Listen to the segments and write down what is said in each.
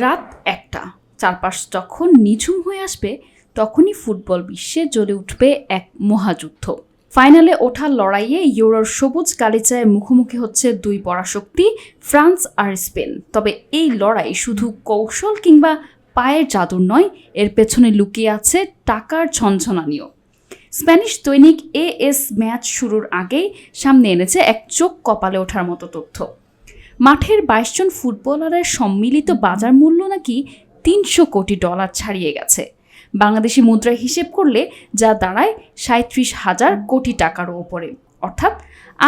রাত ১টা, চারপাশ যখন নিঝুম হয়ে আসবে তখনই ফুটবল বিশ্বে জ্বলে উঠবে এক মহাযুদ্ধ। ফাইনালে ওঠার লড়াইয়ে ইউরোর সবুজ গালিচায় মুখোমুখি হচ্ছে দুই পরাশক্তি ফ্রান্স আর স্পেন। তবে এই লড়াই শুধু কৌশল কিংবা পায়ের জাদুর নয়, এর পেছনে লুকিয়ে আছে টাকার ঝনঝনানিও। স্প্যানিশ দৈনিক এএস ম্যাচ শুরুর আগেই সামনে এনেছে এক চোখ কপালে ওঠার মতো তথ্য। মাঠের ২২ জন ফুটবলারের সম্মিলিত বাজার মূল্য নাকি $৩০০ কোটি ছাড়িয়ে গেছে। বাংলাদেশি মুদ্রায় হিসেব করলে যা দাঁড়ায় ৩৭,০০০ কোটি টাকারও ওপরে। অর্থাৎ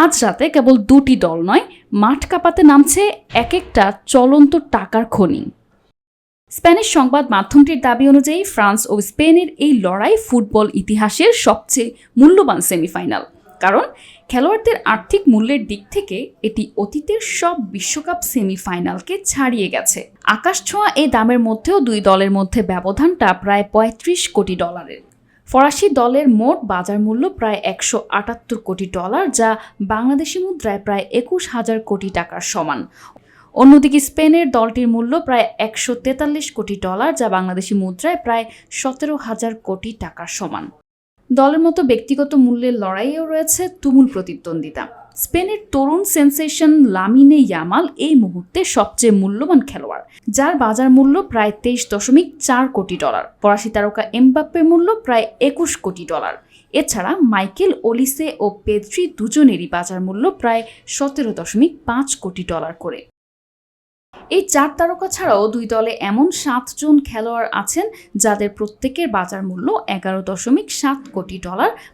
আজ রাতে কেবল দুটি দল নয়, মাঠ কাঁপাতে নামছে এক একটা চলন্ত টাকার খনি। স্প্যানিশ সংবাদ মাধ্যমটির দাবি অনুযায়ী ফ্রান্স ও স্পেনের এই লড়াই ফুটবল ইতিহাসের সবচেয়ে মূল্যবান সেমিফাইনাল। কারণ খেলোয়াড়দের আর্থিক মূল্যের দিক থেকে এটি অতীতের সব বিশ্বকাপ সেমিফাইনালকে ছাড়িয়ে গেছে। আকাশছোঁয়া এই দামের মধ্যেও দুই দলের মধ্যে ব্যবধানটা প্রায় $৩৫ কোটি। ফরাসি দলের মোট বাজার মূল্য প্রায় $১৭৮ কোটি, যা বাংলাদেশি মুদ্রায় প্রায় ২১,০০০ কোটি টাকার সমান। অন্যদিকে স্পেনের দলটির মূল্য প্রায় $১৪৩ কোটি, যা বাংলাদেশি মুদ্রায় প্রায় ১৭,০০০ কোটি টাকার সমান। দলের মতো ব্যক্তিগত মূল্যের লড়াইয়েও রয়েছে তুমুল প্রতিদ্বন্দ্বিতা। স্পেনের তরুণ সেন্সেশন লামিনে ইয়ামাল এই মুহূর্তে সবচেয়ে মূল্যবান খেলোয়াড়, যার বাজার মূল্য প্রায় $২৩.৪ কোটি। ফরাসি তারকা এমবাপ্পের মূল্য প্রায় $২১ কোটি। এছাড়া মাইকেল ওলিসে ও পেদ্রি দুজনেরই বাজার মূল্য প্রায় $১৭.৫ কোটি করে। এই চার তারকা ছাড়াও দুই দলে এমন ৭ জন খেলোয়াড় আছেন যাদের প্রত্যেকের বাজার মূল্য $১১.৭ কোটি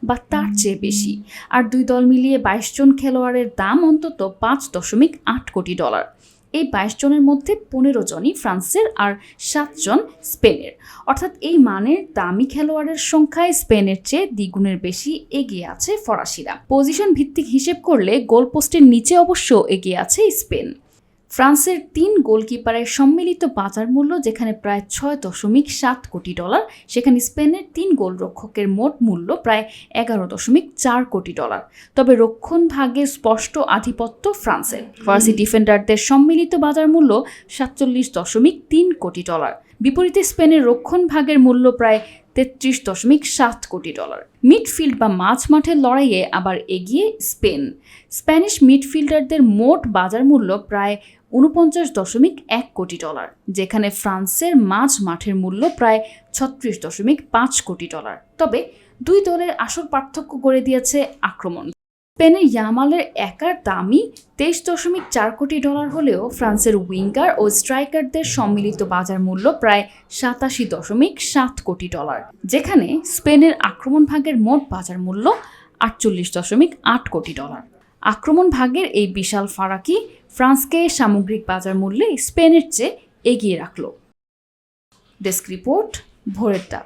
বা তার চেয়ে বেশি। আর দুই দল মিলিয়ে ২২ জন খেলোয়াড়ের দাম অন্তত $৫.৮ কোটি। এই ২২ জনের মধ্যে ১৫ জনই ফ্রান্সের আর ৭ জন স্পেনের। অর্থাৎ এই মানের দামি খেলোয়াড়ের সংখ্যায় স্পেনের চেয়ে দ্বিগুণের বেশি এগিয়ে আছে ফরাসিরা। পজিশন ভিত্তিক হিসেব করলে গোলপোস্টের নিচে অবশ্য এগিয়ে আছে স্পেন। ফ্রান্সের ৩ গোলকিপারের সম্মিলিত বাজার মূল্য যেখানে প্রায় $৬.৭ কোটি, সেখানে স্পেনের ৩ গোলরক্ষকের মোট মূল্য প্রায় $১১.৪ কোটি। তবে রক্ষণভাগে স্পষ্ট আধিপত্য ফ্রান্সের। ফরাসি ডিফেন্ডারদের সম্মিলিত বাজার মূল্য $৪৭.৩ কোটি। বিপরীতে স্পেনের রক্ষণভাগের মূল্য প্রায় $৩৩.৭ কোটি। মিডফিল্ড বা মাঝ মাঠের লড়াইয়ে আবার এগিয়ে স্পেন। স্প্যানিশ মিডফিল্ডারদের মোট বাজার মূল্য প্রায় $৪৯.১ কোটি, যেখানে ফ্রান্সের মাঝ মাঠের মূল্য প্রায় $৩৬.৫ কোটি। তবে দুই দলের আসল পার্থক্য করে দিয়েছে আক্রমণ। স্পেনের ইয়ামালের একার দামই $২৩.৪ কোটি হলেও ফ্রান্সের উইঙ্গার ও স্ট্রাইকারদের সম্মিলিত বাজার মূল্য প্রায় $৮৭.৭ কোটি, যেখানে স্পেনের আক্রমণ ভাগের মোট বাজার মূল্য $৪৮.৮ কোটি। আক্রমণ ভাগের এই বিশাল ফারাকই ফ্রান্সকে সামগ্রিক বাজার মূল্যে স্পেনের চেয়ে এগিয়ে রাখল। ডেস্ক রিপোর্ট, ভোরের ডাক।